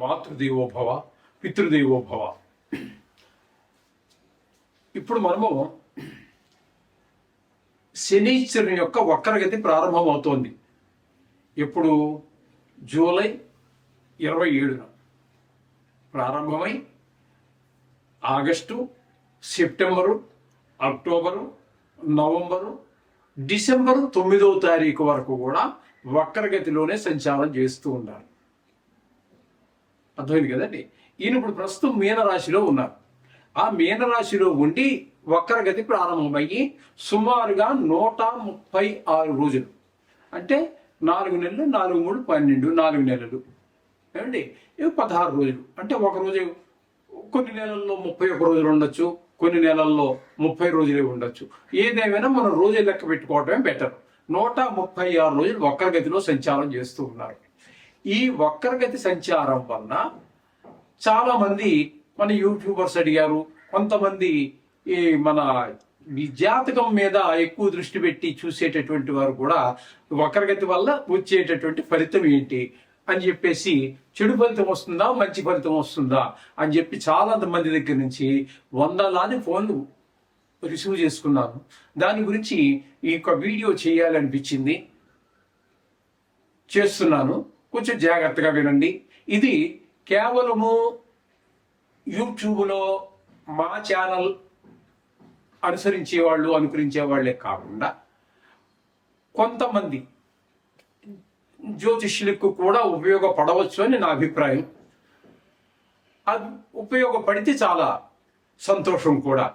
మాతృదేవోభవ పితృదేవోభవ. ఇప్పుడు మనము శనీశ్వరుని యొక్క వక్రగతి ప్రారంభమవుతోంది. ఎప్పుడు? జూలై 27న ప్రారంభమై August, September, October, November, December 9వ తారీఖు వరకు కూడా వక్రగతిలోనే సంచారం చేస్తూ ఉన్నారు. అర్థమైంది కదండి. ఈయన ఇప్పుడు ప్రస్తుతం మీనరాశిలో ఉన్నారు. ఆ మీనరాశిలో ఉండి వక్రగతి ప్రారంభమయ్యి సుమారుగా 136 రోజులు, అంటే 4 నెలలు, 4 3 12, 4 నెలలు ఏమండి, ఇవి 16 రోజులు. అంటే ఒక రోజు కొన్ని నెలల్లో 31 రోజులు ఉండొచ్చు, కొన్ని నెలల్లో 30 రోజులే ఉండొచ్చు. ఏదేమైనా మనం రోజులు లెక్క పెట్టుకోవటమే బెటర్. 136 రోజులు వక్రగతిలో సంచారం చేస్తూ ఉన్నారు. ఈ వక్రగతి సంచారం వలన చాలా మంది మన యూట్యూబర్స్ అడిగారు, కొంతమంది ఈ మన జాతకం మీద ఎక్కువ దృష్టి పెట్టి చూసేటటువంటి వారు కూడా వక్రగతి వల్ల వచ్చేటటువంటి ఫలితం ఏంటి అని చెప్పేసి, చెడు ఫలితం వస్తుందా మంచి ఫలితం వస్తుందా అని చెప్పి చాలా మంది దగ్గర నుంచి వందలాది ఫోన్లు రిసీవ్ చేసుకున్నాను. దాని గురించి ఈ యొక్క వీడియో చేయాలనిపించింది, చేస్తున్నాను. కొంచెం జాగ్రత్తగా వినండి. ఇది కేవలము యూట్యూబ్లో మా ఛానల్ అనుసరించే వాళ్ళు, అనుకరించే వాళ్ళే కాకుండా కొంతమంది జ్యోతిష్యులకు కూడా ఉపయోగపడవచ్చు అని నా అభిప్రాయం. అది ఉపయోగపడితే చాలా సంతోషం కూడా.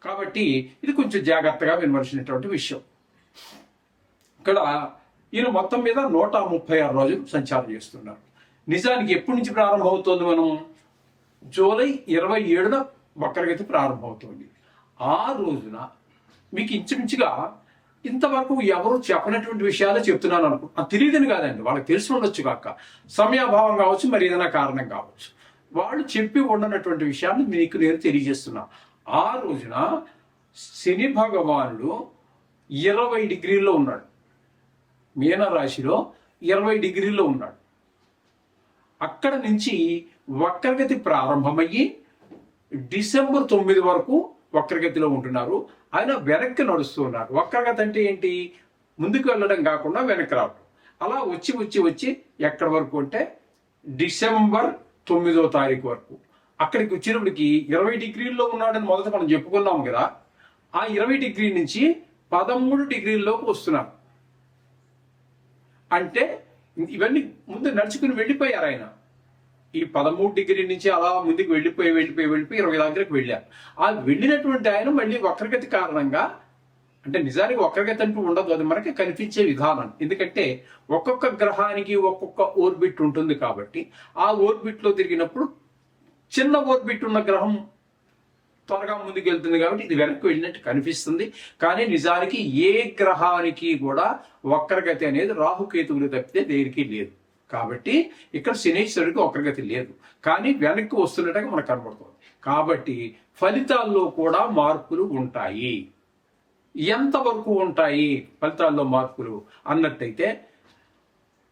కాబట్టి ఇది కొంచెం జాగ్రత్తగా వినవలసినటువంటి విషయం. ఇక్కడ ఈయన మొత్తం మీద 136 రోజులు సంచారం చేస్తున్నారు. నిజానికి ఎప్పటి నుంచి ప్రారంభమవుతోంది? మనం జూలై 27న వక్రగతి ప్రారంభమవుతోంది. ఆ రోజున మీకు ఇంచుమించుగా ఇంతవరకు ఎవరు చెప్పనటువంటి విషయాలు చెప్తున్నాను అనుకో, తెలియదని కాదండి, వాళ్ళకి తెలిసి ఉండొచ్చు కాక, సమయాభావం కావచ్చు, మరి ఏదైనా కారణం కావచ్చు, వాళ్ళు చెప్పి ఉండనటువంటి విషయాన్ని మీకు నేను తెలియజేస్తున్నా. ఆ రోజున శని భగవానుడు 20 డిగ్రీల్లో ఉన్నాడు, మీనరాశిలో 20 డిగ్రీల్లో ఉన్నాడు. అక్కడ నుంచి వక్రగతి ప్రారంభమయ్యి డిసెంబర్ 9 వరకు వక్రగతిలో ఉంటున్నారు. ఆయన వెనక్కి నడుస్తూ ఉన్నారు. వక్రగతి అంటే ఏంటి? ముందుకు వెళ్ళడం కాకుండా వెనక్కి రావడం. అలా వచ్చి వచ్చి వచ్చి ఎక్కడి వరకు అంటే డిసెంబర్ 9వ తారీఖు వరకు. అక్కడికి వచ్చినప్పటికి 20 డిగ్రీల్లో ఉన్నాడని మొదట మనం చెప్పుకున్నాం కదా. ఆ 20 డిగ్రీ నుంచి 13 డిగ్రీల్లోకి వస్తున్నారు. అంటే ఇవన్నీ ముందు నడుచుకుని వెళ్ళిపోయారు ఆయన. ఈ 13 డిగ్రీ నుంచి అలా ముందుకు వెళ్ళిపోయి 20 దగ్గరకు వెళ్ళారు. ఆ వెళ్ళినటువంటి ఆయన మళ్ళీ వక్రగతి కారణంగా, అంటే నిజానికి వక్రగతి అంటూ ఉండదు, అది మనకి కనిపించే విధానం. ఎందుకంటే ఒక్కొక్క గ్రహానికి ఒక్కొక్క ఓర్బిట్ ఉంటుంది కాబట్టి ఆ ఓర్బిట్లో తిరిగినప్పుడు చిన్న ఓర్బిట్ ఉన్న గ్రహం త్వరగా ముందుకు వెళ్తుంది కాబట్టి ఇది వెనక్కి వెళ్ళినట్టు కనిపిస్తుంది. కానీ నిజానికి ఏ గ్రహానికి కూడా వక్రగతి అనేది రాహుకేతువులు తప్పితే దేనికి లేదు. కాబట్టి ఇక్కడ శనీశ్వరుడికి వక్రగతి లేదు, కానీ వెనక్కి వస్తున్నట్టుగా మనకు కనబడుతుంది. కాబట్టి ఫలితాల్లో కూడా మార్పులు ఉంటాయి. ఎంతవరకు ఉంటాయి ఫలితాల్లో మార్పులు అన్నట్టయితే,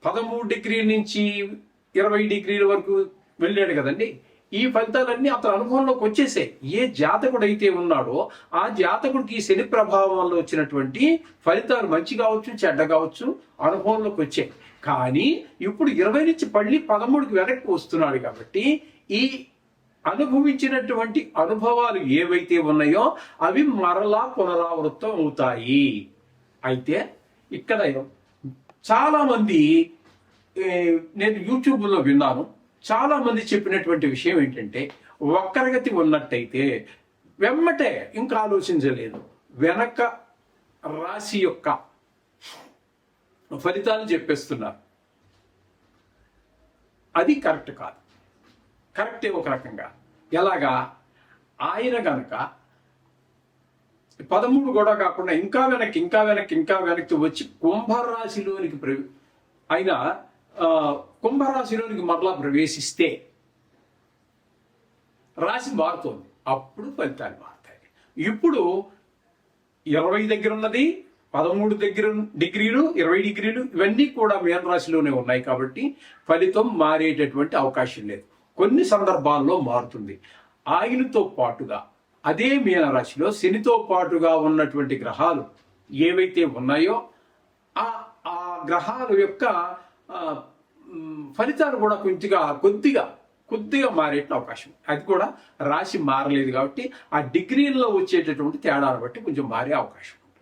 13 డిగ్రీల నుంచి 20 డిగ్రీల వరకు వెళ్ళాడు కదండి. ఈ ఫలితాలన్నీ అతని అనుభవంలోకి వచ్చేసాయి. ఏ జాతకుడు అయితే ఉన్నాడో ఆ జాతకుడికి శని ప్రభావం వల్ల వచ్చినటువంటి ఫలితాలు మంచి కావచ్చు, చెడ్డ కావచ్చు, అనుభవంలోకి వచ్చాయి. కానీ ఇప్పుడు 20 నుంచి మళ్ళీ 13కి వెనక్కి వస్తున్నాడు కాబట్టి ఈ అనుభవించినటువంటి అనుభవాలు ఏవైతే ఉన్నాయో అవి మరలా పునరావృతం అవుతాయి. అయితే ఇక్కడ చాలా మంది, నేను యూట్యూబ్లో విన్నాను, చాలా మంది చెప్పినటువంటి విషయం ఏంటంటే, వక్రగతి ఉన్నట్టయితే వెమ్మటే ఇంకా ఆలోచించలేదు, వెనక రాశి యొక్క ఫలితాలు చెప్పేస్తున్నారు. అది కరెక్ట్ కాదు. కరెక్టే ఒక రకంగా. ఎలాగా? ఆయన గనక 13 కూడా కాకుండా ఇంకా వెనక్కి వచ్చి కుంభరాశిలోనికి ఆయన కుంభరాశిలోనికి మరలా ప్రవేశిస్తే రాశి మారుతోంది, అప్పుడు ఫలితాలు మారుతాయి. ఇప్పుడు 20 దగ్గర ఉన్నది 13 డిగ్రీలు 20 డిగ్రీలు ఇవన్నీ కూడా మీనరాశిలోనే ఉన్నాయి కాబట్టి ఫలితం మారేటటువంటి అవకాశం లేదు. కొన్ని సందర్భాల్లో మారుతుంది. ఆయనతో పాటుగా అదే మీనరాశిలో శనితో పాటుగా ఉన్నటువంటి గ్రహాలు ఏవైతే ఉన్నాయో ఆ ఆ గ్రహాల యొక్క ఫలితాలు కూడా కొద్దిగా మారేట అవకాశం. అది కూడా రాశి మారలేదు కాబట్టి ఆ డిగ్రీల్లో వచ్చేటటువంటి తేడాను బట్టి కొంచెం మారే అవకాశం ఉంటుంది.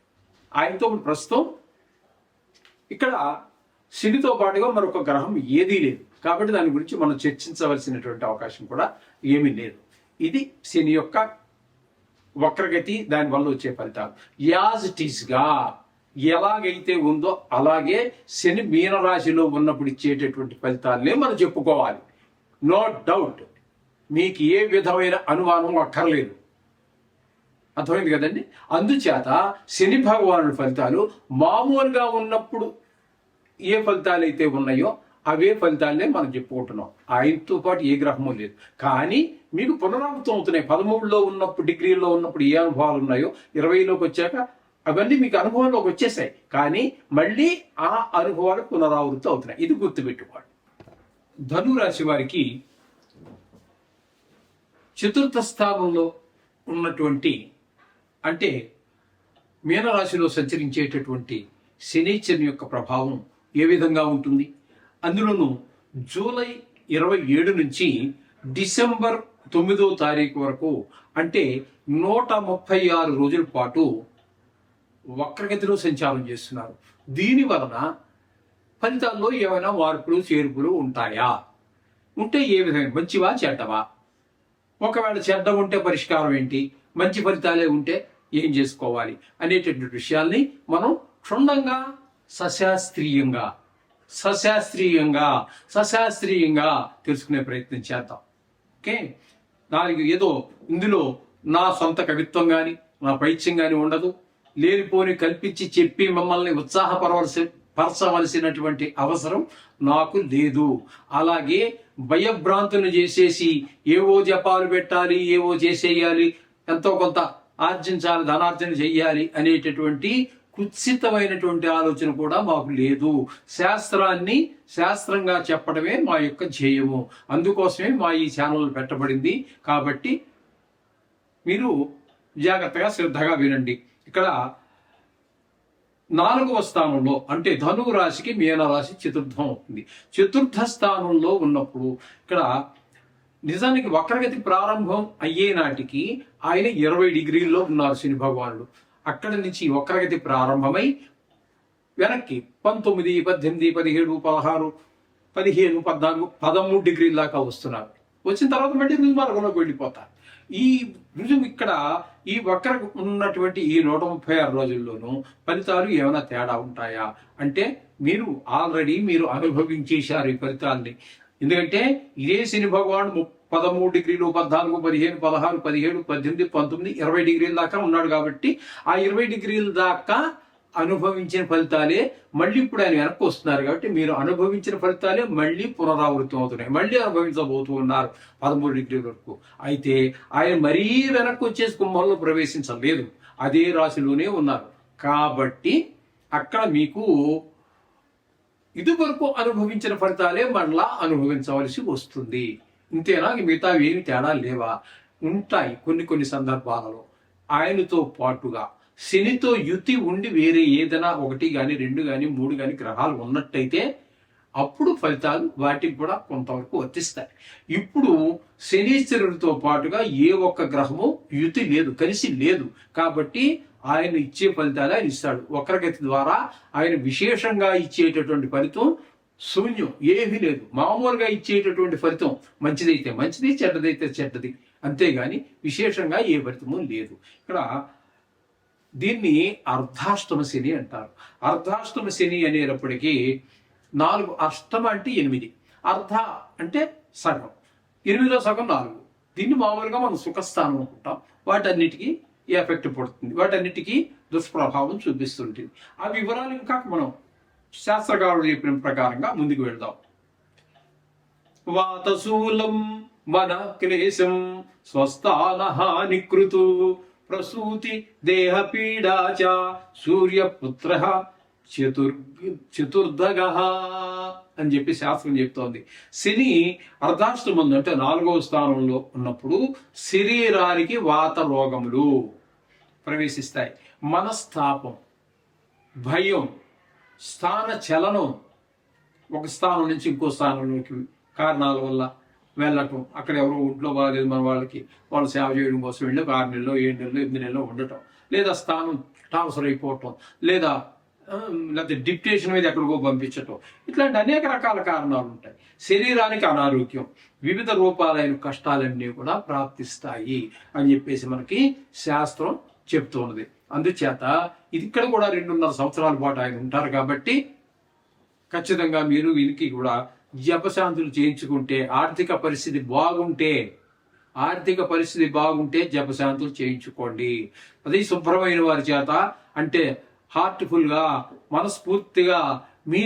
ఆయనతో ప్రస్తుతం ఇక్కడ శనితో పాటుగా మరొక గ్రహం ఏదీ లేదు కాబట్టి దాని గురించి మనం చర్చించవలసినటువంటి అవకాశం కూడా ఏమీ లేదు. ఇది శని యొక్క వక్రగతి, దానివల్ల వచ్చే ఫలితాలు. యాజ్ ఇట్ ఈస్ గా ఎలాగైతే ఉందో అలాగే శని మీనరాశిలో ఉన్నప్పుడు ఇచ్చేటటువంటి ఫలితాలనే మనం చెప్పుకోవాలి. నో డౌట్, మీకు ఏ విధమైన అనుమానం అక్కర్లేదు. అర్థమైంది కదండి. అందుచేత శని భగవానుడి ఫలితాలు మామూలుగా ఉన్నప్పుడు ఏ ఫలితాలు అయితే ఉన్నాయో అవే ఫలితాలనే మనం చెప్పుకుంటున్నాం. ఆయనతో పాటు ఏ గ్రహము లేదు. కానీ మీకు పునరావృతం అవుతున్నాయి. 13లో ఉన్నప్పుడు డిగ్రీలో ఉన్నప్పుడు ఏ అనుభవాలు ఉన్నాయో 20లోకి వచ్చాక అవన్నీ మీకు అనుభవంలోకి వచ్చేసాయి. కానీ మళ్ళీ ఆ అనుభవాలు పునరావృతం అవుతున్నాయి. ఇది గుర్తుపెట్టుకోండి. ధనురాశి వారికి చతుర్థ స్థానంలో ఉన్నటువంటి అంటే మీనరాశిలో సంచరించేటటువంటి శనీశ్వరుని యొక్క ప్రభావం ఏ విధంగా ఉంటుంది? అందులోనూ జూలై 27 నుంచి డిసెంబర్ 9వ తారీఖు వరకు అంటే 136 రోజుల పాటు వక్రగతిలో సంచారం చేస్తున్నారు. దీని వలన ఫలితాల్లో ఏమైనా మార్పులు చేర్పులు ఉంటాయా? ఉంటే ఏ విధంగా, మంచివా చెడ్డవా? ఒకవేళ చెడ్డ ఉంటే పరిష్కారం ఏంటి, మంచి ఫలితాలే ఉంటే ఏం చేసుకోవాలి అనేటటువంటి విషయాల్ని మనం క్షుణ్ణంగా సశాస్త్రీయంగా తెలుసుకునే ప్రయత్నం చేద్దాం. ఓకే, దానికి ఏదో ఇందులో నా సొంత కవిత్వం కానీ నా పైత్యం కానీ ఉండదు. లేనిపోని కల్పించి చెప్పి మమ్మల్ని పరచవలసినటువంటి అవసరం నాకు లేదు. అలాగే భయభ్రాంతులను చేసేసి ఏవో జపాలు పెట్టాలి, ఏవో చేసేయాలి, ఎంతో కొంత ఆర్జించాలి, ధనార్జన చెయ్యాలి అనేటటువంటి కుత్సితమైనటువంటి ఆలోచన కూడా మాకు లేదు. శాస్త్రంగా చెప్పడమే మా యొక్క ధ్యేయము. అందుకోసమే మా ఈ ఛానల్ పెట్టబడింది. కాబట్టి మీరు జాగ్రత్తగా శ్రద్ధగా వినండి. ఇక్కడ 4వ స్థానంలో అంటే ధనువు రాశికి మీనరాశి చతుర్థం అవుతుంది. చతుర్థ స్థానంలో ఉన్నప్పుడు ఇక్కడ నిజానికి వక్రగతి ప్రారంభం అయ్యే నాటికి ఆయన 20 డిగ్రీల్లో ఉన్నారు శని భగవానుడు. అక్కడి నుంచి వక్రగతి ప్రారంభమై వెనక్కి 19, 18, 17, 16, 15, 14, 13 డిగ్రీల దాకా వస్తున్నారు. వచ్చిన తర్వాత మళ్ళీ రుజుమార్గంలోకి వెళ్ళిపోతారు. ఈ రుజువు ఇక్కడ ఈ వక్ర ఉన్నటువంటి ఈ 136 రోజుల్లోనూ ఫలితాలు ఏమైనా తేడా ఉంటాయా అంటే ఆల్రెడీ మీరు అనుభవించేశారు ఈ ఫలితాలని. ఎందుకంటే ఇదే శని భగవానుడు 13 డిగ్రీలు 14, 15, 16, 17, 18, 19, 20 డిగ్రీల దాకా ఉన్నాడు. కాబట్టి ఆ 20 డిగ్రీల దాకా అనుభవించిన ఫలితాలే మళ్ళీ ఇప్పుడు ఆయన వెనక్కి వస్తున్నారు. కాబట్టి మీరు అనుభవించిన ఫలితాలే మళ్ళీ పునరావృతం అవుతున్నాయి. మళ్ళీ అనుభవించబోతూ ఉన్నారు 13 డిగ్రీల వరకు. అయితే ఆయన మరీ వెనక్కి వచ్చేసి కుంభంలో ప్రవేశించలేదు, అదే రాశిలోనే ఉన్నారు. కాబట్టి అక్కడ మీకు ఇదివరకు అనుభవించిన ఫలితాలే మళ్ళా అనుభవించవలసి వస్తుంది. ఇంతేనా? మిగతా ఏమి తేడా లేవా? ఉంటాయి కొన్ని సందర్భాలలో. ఆయనతో పాటుగా శనితో యుతి ఉండి వేరే ఏదైనా 1 కానీ 2 కానీ 3 కానీ గ్రహాలు ఉన్నట్టయితే అప్పుడు ఫలితాలు వాటికి కూడా కొంతవరకు వర్తిస్తాయి. ఇప్పుడు శనీశ్వరుడితో పాటుగా ఏ ఒక్క గ్రహము యుతి లేదు, కలిసి లేదు. కాబట్టి ఆయన ఇచ్చే ఫలితాలు ఆయన ఇస్తాడు. వక్రగతి ద్వారా ఆయన విశేషంగా ఇచ్చేటటువంటి ఫలితం శూన్యం, ఏమీ లేదు. మామూలుగా ఇచ్చేటటువంటి ఫలితం మంచిదైతే మంచిది, చెడ్డదైతే చెడ్డది, అంతేగాని విశేషంగా ఏ ఫలితము లేదు. ఇక్కడ దీన్ని అర్ధాష్టమ శని అంటారు. అర్ధాష్టమ శని అనేటప్పటికీ 4, అష్టమ అంటే 8, అర్ధ అంటే సగం, 8లో సగం 4. దీన్ని మామూలుగా మనం సుఖస్థానం అనుకుంటాం. వాటన్నిటికీ ఎఫెక్ట్ పడుతుంది, వాటన్నిటికీ దుష్ప్రభావం చూపిస్తుంటుంది. ఆ వివరాలు ఇంకా మనం శాస్త్రకారుడు చెప్పిన ప్రకారంగా ముందుకు వెళ్దాం. వాతశూలం మన క్లేశం స్వస్థాన హానికృతు ప్రసూతి దేహ పీడా చ సూర్యపుత్ర చతుర్దగ అని చెప్పి శాస్త్రం చెప్తోంది. శని అర్ధాష్టమందు అంటే 4వ స్థానంలో ఉన్నప్పుడు శరీరానికి వాత రోగములు ప్రవేశిస్తాయి. మనస్తాపం, భయం, స్థాన చలనం, ఒక స్థానం నుంచి ఇంకో స్థానంలోకి కారణాల వల్ల వెళ్ళటం, అక్కడ ఎవరో ఒంట్లో బాగాలేదు మన వాళ్ళ సేవ చేయడం కోసం వెళ్ళి 6 నెలలో 7 నెలలో 8 నెలలో ఉండటం, లేదా స్థానం ట్రాన్స్ఫర్ అయిపోవటం, లేకపోతే డిప్యుటేషన్ మీద ఎక్కడికో పంపించటం, ఇట్లాంటి అనేక రకాల కారణాలు ఉంటాయి. శరీరానికి అనారోగ్యం, వివిధ రూపాలైన కష్టాలన్నీ కూడా ప్రాప్తిస్తాయి అని చెప్పేసి మనకి శాస్త్రం చెప్తున్నది. అందుచేత ఇది ఇక్కడ కూడా 2.5 సంవత్సరాల పాటు ఆయన ఉంటారు కాబట్టి ఖచ్చితంగా మీరు వీరికి కూడా జపశాంతులు చేయించుకుంటే, ఆర్థిక పరిస్థితి బాగుంటే జపశాంతులు చేయించుకోండి. అది శుభ్రమైన వారి చేత, అంటే హార్ట్ఫుల్ గా, మనస్ఫూర్తిగా మీ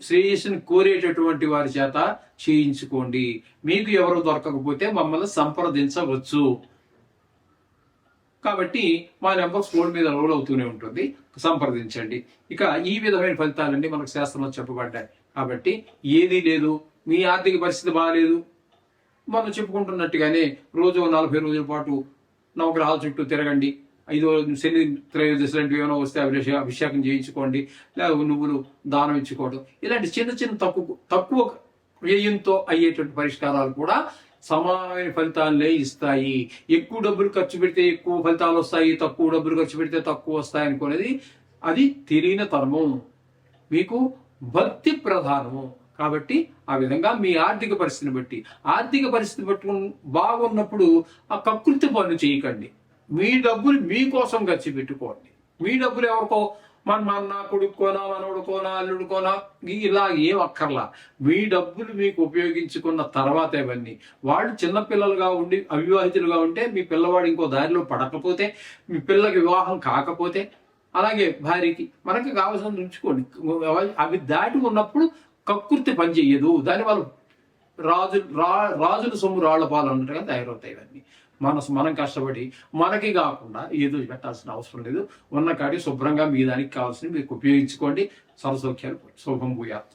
శ్రేయస్సుని కోరేటటువంటి వారి చేత చేయించుకోండి. మీకు ఎవరు దొరకకపోతే మమ్మల్ని సంప్రదించవచ్చు. కాబట్టి మా నెంబర్ స్క్రోల్ మీద రోల్ అవుతూనే ఉంటుంది, సంప్రదించండి. ఇక ఈ విధమైన ఫలితాలన్నీ మనకు శాస్త్రంలో చెప్పబడ్డాయి. కాబట్టి ఏదీ లేదు, మీ ఆర్థిక పరిస్థితి బాగాలేదు, మనం చెప్పుకుంటున్నట్టుగానే రోజు 40 రోజుల పాటు నవగ్రహాల చుట్టూ తిరగండి, 5వ శని త్రయోదశి లాంటివి ఏమైనా వస్తే అభిషేకం చేయించుకోండి, లేదా నువ్వులు దానం ఇచ్చుకోవడం, ఇలాంటి చిన్న తక్కువ వ్యయంతో అయ్యేటువంటి పరిష్కారాలు కూడా సమానమైన ఫలితాలనే ఇస్తాయి. ఎక్కువ డబ్బులు ఖర్చు పెడితే ఎక్కువ ఫలితాలు వస్తాయి, తక్కువ డబ్బులు ఖర్చు పెడితే తక్కువ వస్తాయి అనుకునేది అది తెలియని తరము. మీకు భక్తి ప్రధానము. కాబట్టి ఆ విధంగా మీ ఆర్థిక పరిస్థితిని బట్టి బాగున్నప్పుడు ఆ కకృతి పనులు చేయకండి. మీ డబ్బులు మీకోసం ఖర్చు పెట్టుకోండి. మీ డబ్బులు ఎవరికో మన కొడుకోనా, మనవడుకోనా, అల్లుడుకోనా ఇలా ఏం అక్కర్లా. మీ డబ్బులు మీకు ఉపయోగించుకున్న తర్వాత ఇవన్నీ, వాళ్ళు చిన్నపిల్లలుగా ఉండి అవివాహితులుగా ఉంటే, మీ పిల్లవాడు ఇంకో దారిలో పడకపోతే, మీ పిల్లకి వివాహం కాకపోతే, అలాగే భార్యకి మనకి కావాల్సిన ఉంచుకోండి. అవి దాటి ఉన్నప్పుడు కకృతి పని చెయ్యదు. దానివల్ల రాజుల సొమ్ము రాళ్ల పాలు అన్నట్టుగా తయారవుతాయి ఇవన్నీ. మనం కష్టపడి మనకి కాకుండా ఏదో పెట్టాల్సిన అవసరం లేదు. ఉన్న కాడి శుభ్రంగా మీ దానికి కావాల్సినవి మీకు ఉపయోగించుకోండి. సర్వసౌఖ్యాలు శుభం భూయాత్.